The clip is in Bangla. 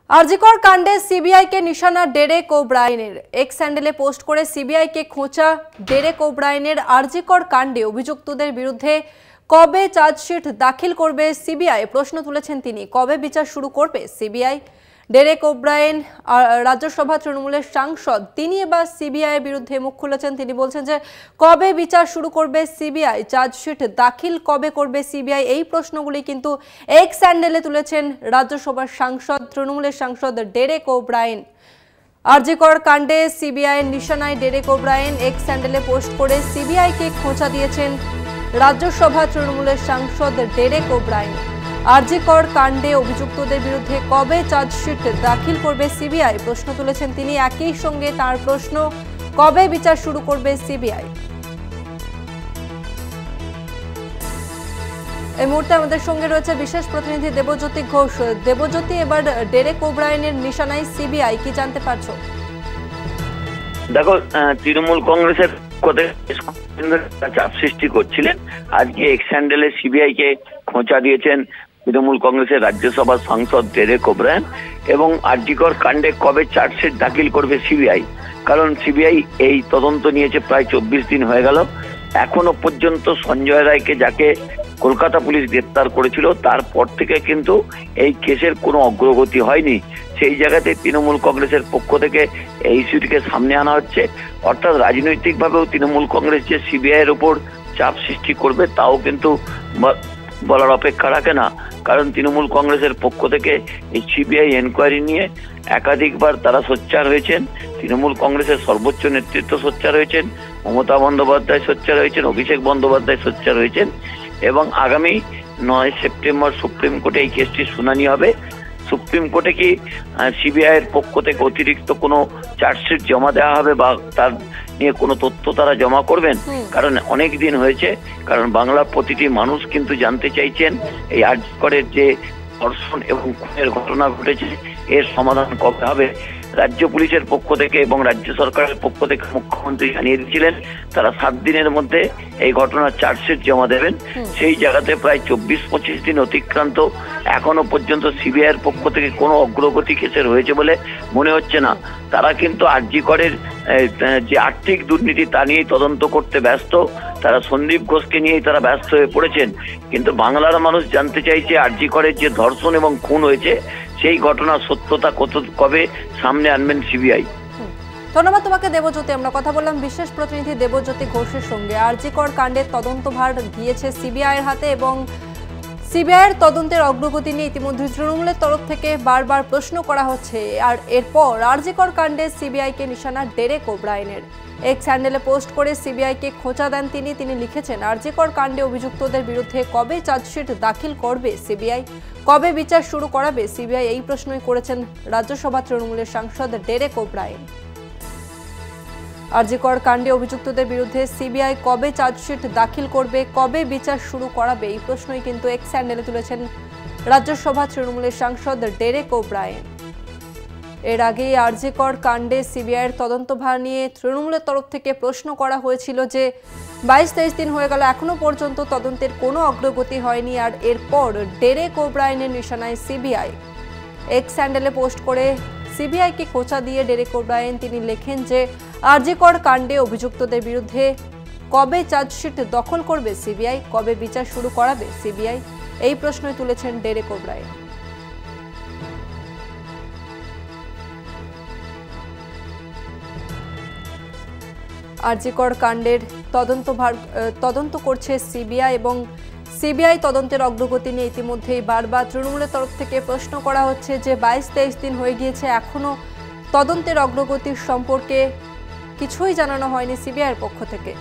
आरजीकर कांडे सीबीआई के निशाना डेरेक ओब्रायनेर एक्स हैंडले पोस्ट करे सीबीआई के खोचा डेरेक ओब्रायनेर आरजीकर कांडे अभियुक्तদের বিরুদ্ধে কবে চার্জশিট দাখিল করবে সিবিআই প্রশ্ন তুলেছেন তিনি। কবে বিচার শুরু করবে সিবিআই? डेरेक ओब्रायन राज्यसभा तृणमूलेर सांसद তিনি এবার সিবিআই এর বিরুদ্ধে মুখ খুলেছেন। তিনি বলছেন যে কবে বিচার শুরু করবে সিবিআই, চার্জশিট দাখিল কবে করবে সিবিআই, এই প্রশ্নগুলি কিন্তু এক্স হ্যান্ডেলে তুলেছেন রাজ্যসভার সাংসদ তৃণমূলের সাংসদ डेरेक ओब्रायन। आरजीकर कांडे सीबीआई निशानाय Derek O'Brien X handle post करे सीबीआई के खोचा दिएছেন राज्यसभा तृणमूलेर सांसद डेरेक ओब्रायन। आरजीकर कांडे अभियुक्तদের বিরুদ্ধে কবে চার্জশিট দাখিল করবে সিবিআই প্রশ্ন তুলেছেন তিনি। একই সঙ্গে তার প্রশ্ন, কবে বিচার শুরু করবে সিবিআই। এই মুহূর্তে আমাদের সঙ্গে রয়েছে বিশেষ প্রতিনিধি দেবজ্যোতি ঘোষ। দেবজ্যোতি, এবার डेरेक ওব্রায়নের নিশানায় সিবিআই, কি জানতে পারছো? দেখো, তৃণমূল কংগ্রেসের চাপ সৃষ্টি করছিলেন। আজকে এক্স হ্যান্ডেলে সিবিআই কে খোঁচা দিয়েছেন তৃণমূল কংগ্রেসের রাজ্যসভার সাংসদ डेरेक ওব্রায়ন। এবং আরজিকর কাণ্ডে কবে চার্জশিট দাখিল করবে সিবিআই, কারণ সিবিআই এই তদন্ত নিয়েছে প্রায় 24 দিন হয়ে গেল। এখনো পর্যন্ত সঞ্জয় রায়কে, যাকে কলকাতা পুলিশ গ্রেপ্তার করেছিল, তারপর থেকে কিন্তু এই কেসের কোনো অগ্রগতি হয়নি। সেই জায়গাতে তৃণমূল কংগ্রেসের পক্ষ থেকে এই ইস্যুটিকে সামনে আনা হচ্ছে। অর্থাৎ রাজনৈতিকভাবেও তৃণমূল কংগ্রেস যে সিবিআই এর উপর চাপ সৃষ্টি করবে তাও কিন্তু বলার অপেক্ষা রাখে না। কারণ তৃণমূল কংগ্রেসের পক্ষ থেকে এই সিবিআই এনকোয়ারি নিয়ে একাধিকবার তারা সোচ্চার হয়েছেন। তৃণমূল কংগ্রেসের সর্বোচ্চ নেতৃত্ব সোচ্চার হয়েছেন, মমতা বন্দ্যোপাধ্যায় সোচ্চার হয়েছেন, অভিষেক বন্দ্যোপাধ্যায় সোচ্চার হয়েছেন। এবং আগামী 9 সেপ্টেম্বর সুপ্রিম কোর্টে এই কেসটির শুনানি হবে। সুপ্রিম কোর্টে কি সিবিআই এর পক্ষ থেকে অতিরিক্ত কোনো চার্জশিট জমা দেওয়া হবে বা তার নিয়ে কোনো তথ্য তারা জমা করবেন? কারণ অনেক দিন হয়েছে, কারণ বাংলার প্রতিটি মানুষ কিন্তু জানতে চাইছেন এই আরজিকরের যে ধর্ষণ এবং খুনের ঘটনা ঘটেছে এর সমাধান কবে হবে। রাজ্য পুলিশের পক্ষ থেকে এবং রাজ্য সরকারের পক্ষ থেকে মুখ্যমন্ত্রী জানিয়ে দিয়েছিলেন তারা 7 দিনের মধ্যে এই ঘটনার চার্জশিট জমা দেবেন। সেই জায়গাতে প্রায় 24-25 দিন অতিক্রান্ত, এখনো পর্যন্ত সিবিআই এর পক্ষ থেকে কোনো অগ্রগতি কেসের হয়েছে বলে মনে হচ্ছে না। তারা কিন্তু আরজিকরের যে আর্থিক দুর্নীতি তা নিয়েই তদন্ত করতে ব্যস্ত। তারা সন্দীপ ঘোষকে নিয়েই তারা ব্যস্ত হয়ে পড়েছেন। কিন্তু বাংলার মানুষ জানতে চাইছে আরজিকরের যে ধর্ষণ এবং খুন হয়েছে সেই ঘটনার সত্যতা কবে সামনে আনবেন সিবিআই। ধন্যবাদ তোমাকে দেবজ্যোতি। আমরা কথা বললাম বিশেষ প্রতিনিধি দেবজ্যোতি ঘোষের সঙ্গে। আরজিকর কাণ্ডের তদন্তভার গিয়েছে সিবিআই এর হাতে এবং সিবিআই এর তদন্তের অগ্রগতি নিয়ে ইতিমধ্যে তৃণমূলের তরফ থেকে বারবার প্রশ্ন করা হচ্ছে। আর এরপর আরজিকর কাণ্ডে সিবিআই কে নিশানা डेरेक ওব্রায়নের। এক্স হ্যান্ডেলে পোস্ট করে সিবিআই কে খোঁচা দেন তিনি লিখেছেন আরজিকর কাণ্ডে অভিযুক্তদের বিরুদ্ধে কবে চার্জশিট দাখিল করবে সিবিআই, কবে বিচার শুরু করাবে সিবিআই, এই প্রশ্নই করেছেন রাজ্যসভা তৃণমূলের সাংসদ डेरेक ওব্রায়ন। আরজিকর কাণ্ডে অভিযুক্তদের বিরুদ্ধে সিবিআই কবে চার্জশিট দাখিল করবে, কবে বিচার শুরু করাবে, এই প্রশ্নই কিন্তু এক্স হ্যান্ডেলে তুলেছেন রাজ্যসভা তৃণমূলের সাংসদ डेरेक ওব্রায়ন। এর আগে আরজিকর কাণ্ডে সিবিআই এর তদন্তভার নিয়ে তৃণমূলের তরফ থেকে প্রশ্ন করা হয়েছিল যে 22-23 দিন হয়ে গেল, এখনো পর্যন্ত তদন্তের কোনো অগ্রগতি হয়নি। আর এরপর डेरेक ওব্রায়নের নিশানায় সিবিআই। এক্স হ্যান্ডেলে পোস্ট করে সিবিআই কে খোঁচা দিয়ে डेरेक ওব্রায়ন তিনি লেখেন যে আরজিকর কাণ্ডে অভিযুক্তদের বিরুদ্ধে কবে চার্জশিট দখল করবে সিবিআই, কবে বিচার শুরু করাবে সিবিআই, এই প্রশ্নই তুলেছেন डेरेक ওব্রায়ন। আরজিকর কাণ্ডের তদন্ত করছে সিবিআই এবং সিবিআই তদন্তের অগ্রগতি নিয়ে ইতিমধ্যেই বারবার তৃণমূলের তরফ থেকে প্রশ্ন করা হচ্ছে যে 22-23 দিন হয়ে গিয়েছে, এখনো তদন্তের অগ্রগতির সম্পর্কে কিছুই জানানো হয়নি সিবিআই এর পক্ষ থেকে।